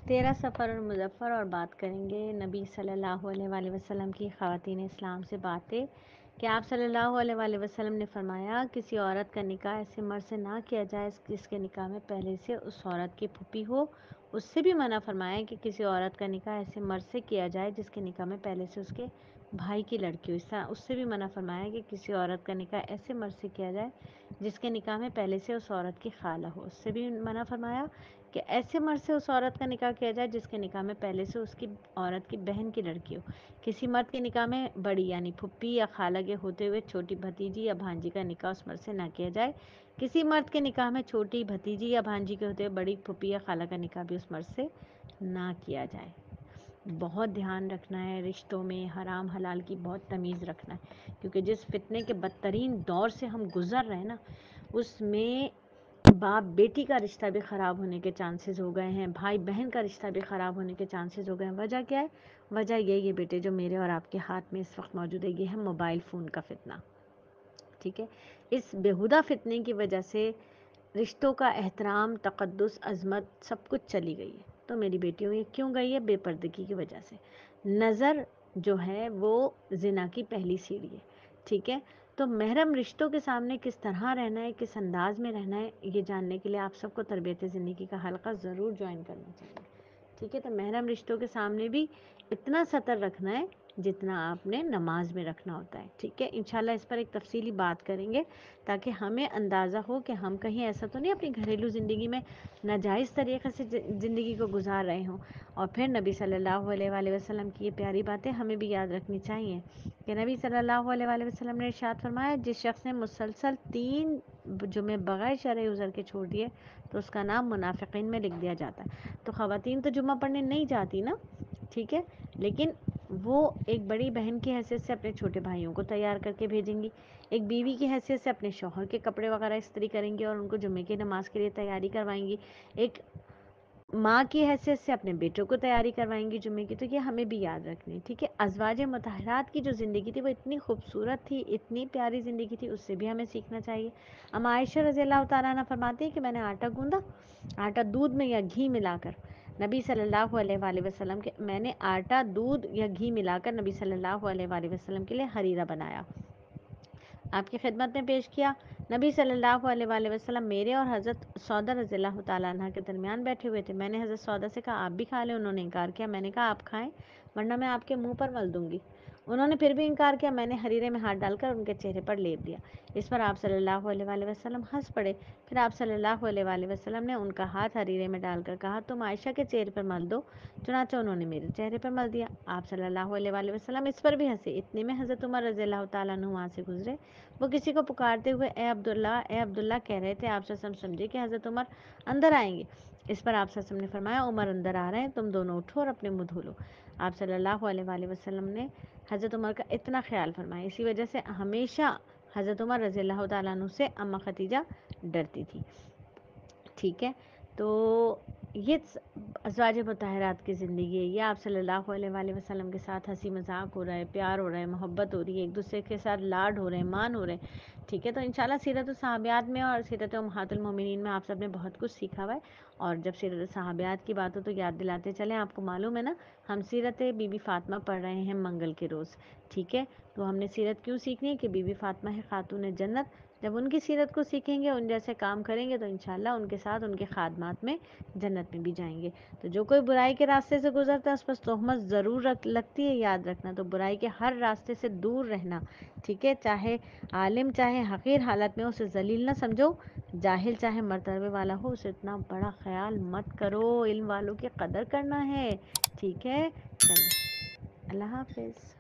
13 سفر اور مظفر اور بات کریں گے نبی صلی اللہ علیہ وآلہ وسلم کی خواتین اسلام سے باتیں کہ آپ صلی اللہ علیہ وآلہ وسلم نے فرمایا کسی عورت کا نکاح ایسے مرد سے نہ کیا جائے جس کے نکاح میں پہلے سے اس عورت کی پھوپھی ہو. اس سے بھی منع فرمایا کہ کسی عورت کا نکاح ایسے مرد سے کیا جائے جس کے نکاح میں پہلے سے اس کے بھائی کی لڑکی ہو. اس سے بھی منع فرمایا کہ کسی عورت کا نکاح ایسے مرد سے کیا جائے جس کے نکاح میں پہلے سے اس عورت کی خالہ ہو. اس سے بھی منع فرمایا کہ ایسے مرد سے اس عورت کا نکاح کیا جائے جس کے نکاح میں پہلے سے اس کی عورت کی بہن کی لڑکی ہو. کسی مرد کے نکاح میں بڑی یعنی پھوپھی یا خالہ کے ہوتے ہوئے چھوٹی بھتیجی یا بھانجی کا نکاح اس مرد سے نہ کیا جائے. کسی مرد کے نکاح میں چھوٹی بھتیجی یا بھانجی کے ہوتے ہوئے بڑی پھوپھی یا خالہ کا نکاح بھی اس مرد سے نہ کیا جائے. بہت دھیان رکھنا ہے رشتوں میں، حرام حلال کی بہت تمیز رکھنا ہے، کیونکہ جس فتنے کے بدترین دور سے ہم گزر رہے ہیں نا، اس میں باپ بیٹی کا رشتہ بھی خراب ہونے کے چانسز ہو گئے ہیں، بھائی بہن کا رشتہ بھی خراب ہونے کے چانسز ہو گئے ہیں. وجہ کیا ہے؟ وجہ یہی ہے بیٹے جو میرے اور آپ کے ہاتھ میں اس وقت موجود ہے، یہ ہے موبائل فون کا فتنہ. ٹھیک ہے، اس بیہودہ فتنے کی وجہ سے رشتوں کا احترام، تقدس، عظمت سب کچھ چلی گئی ہے. تو میری بیٹیوں یہ کیوں گئی ہے؟ بے پردگی کی وجہ سے. نظر جو ہے وہ زنا کی پہلی سیڑھی ہے. ٹھیک ہے، تو محرم رشتوں کے سامنے کس طرح رہنا ہے، کس انداز میں رہنا ہے، یہ جاننے کے لیے آپ سب کو تربیت زندگی کا حلقہ ضرور جوائن کرنا چاہیے. ٹھیک ہے، تو محرم رشتوں کے سامنے بھی اتنا ستر رکھنا ہے جتنا آپ نے نماز میں رکھنا ہوتا ہے. ٹھیک ہے، انشاءاللہ اس پر ایک تفصیلی بات کریں گے تاکہ ہمیں اندازہ ہو کہ ہم کہیں ایسا تو نہیں اپنی گھریلو زندگی میں ناجائز طریقے سے زندگی کو گزار رہے ہوں. اور پھر نبی صلی اللہ علیہ وآلہ وسلم کی یہ پیاری باتیں ہمیں بھی یاد رکھنی چاہیے کہ نبی صلی اللہ علیہ وآلہ وسلم نے ارشاد فرمایا جس شخص نے مسلسل 3 جمعے بغیر شرعی عذر کے چھوڑ دیے تو اس کا نام منافقین میں لکھ دیا جاتا ہے. تو خواتین تو جمعہ پڑھنے نہیں جاتی نا، ٹھیک ہے، لیکن وہ ایک بڑی بہن کی حیثیت سے اپنے چھوٹے بھائیوں کو تیار کر کے بھیجیں گی، ایک بیوی کی حیثیت سے اپنے شوہر کے کپڑے وغیرہ استری کریں گی اور ان کو جمعے کی نماز کے لیے تیاری کروائیں گی، ایک ماں کی حیثیت سے اپنے بیٹوں کو تیاری کروائیں گی جمعے کی. تو یہ ہمیں بھی یاد رکھنی ہے. ٹھیک ہے، ازواج مطہرات کی جو زندگی تھی وہ اتنی خوبصورت تھی، اتنی پیاری زندگی تھی، اس سے بھی ہمیں سیکھنا چاہیے. ام عائشہ رضی اللہ تعالیٰ عنہ فرماتی ہیں کہ میں نے آٹا گوندا، آٹا دودھ میں یا گھی ملا کر نبی صلی اللہ علیہ وآلہ وسلم کے میں نے آٹا دودھ یا گھی ملا کر نبی صلی اللہ علیہ وآلہ وسلم کے لیے حریرہ بنایا، آپ کی خدمت میں پیش کیا. نبی صلی اللہ علیہ وآلہ وسلم میرے اور حضرت سودا رضی اللہ تعالیٰ عنہ کے درمیان بیٹھے ہوئے تھے. میں نے حضرت سودا سے کہا آپ بھی کھا لیں، انہوں نے انکار کیا. میں نے کہا آپ کھائیں ورنہ میں آپ کے منہ پر مل دوں گی. انہوں نے پھر بھی انکار کیا. میں نے حریرے میں ہاتھ ڈال کر ان کے چہرے پر لیپ دیا. اس پر آپ صلی اللہ علیہ وآلہ وسلم ہنس پڑے. پھر آپ صلی اللہ علیہ وآلہ وسلم نے ان کا ہاتھ حریرے میں ڈال کر کہا تم عائشہ کے چہرے پر مل دو. چنانچہ انہوں نے میرے چہرے پر مل دیا. آپ صلی اللہ علیہ وآلہ وسلم اس پر بھی ہنسے. اتنے میں حضرت عمر رضی اللہ تعالیٰ عنہ وہاں سے گزرے. وہ کسی کو پکارتے ہوئے اے عبداللہ اے عبداللہ کہہ رہے تھے. آپ صلی اللہ علیہ وسلم سمجھے کہ حضرت عمر اندر آئیں گے. اس پر آپ صلی اللہ علیہ وسلم نے فرمایا عمر اندر آ رہے ہیں، تم دونوں اٹھو اور اپنے منہ دھو لو. آپ صلی اللہ علیہ وآلہ وسلم نے حضرت عمر کا اتنا خیال فرمایا. اسی وجہ سے ہمیشہ حضرت عمر رضی اللہ تعالیٰ عنہ سے اماں خدیجہ ڈرتی تھی. ٹھیک ہے، تو یہ ازواج مطہرات کی زندگی ہے. یہ آپ صلی اللہ علیہ وآلہ وسلم کے ساتھ ہنسی مذاق ہو رہا ہے، پیار ہو رہا ہے، محبت ہو رہی ہے، ایک دوسرے کے ساتھ لاڈ ہو رہے ہیں، مان ہو رہے ہیں. ٹھیک ہے، تو انشاءاللہ سیرت الصحابیات میں اور سیرت امہات المومنین میں آپ سب نے بہت کچھ سیکھا ہوا ہے. اور جب سیرت الصحابیات کی بات ہو تو یاد دلاتے چلیں. آپ کو معلوم ہے نا ہم سیرت بی بی فاطمہ پڑھ رہے ہیں منگل کے روز. ٹھیک ہے، تو ہم نے سیرت کیوں سیکھنی ہے کہ بی بی فاطمہ ہے خاتون جنت. جب ان کی سیرت کو سیکھیں گے، ان جیسے کام کریں گے تو انشاءاللہ ان کے ساتھ ان کے خادمات میں جنت میں بھی جائیں گے. تو جو کوئی برائی کے راستے سے گزرتا ہے اس پر تہمت ضرور لگتی ہے، یاد رکھنا. تو برائی کے ہر راستے سے دور رہنا. ٹھیک ہے، چاہے عالم چاہے حقیر حالت میں اسے ذلیل نہ سمجھو، جاہل چاہے مرتبے والا ہو اسے اتنا بڑا خیال مت کرو. علم والوں کی قدر کرنا ہے. ٹھیک ہے، چلیں اللہ حافظ.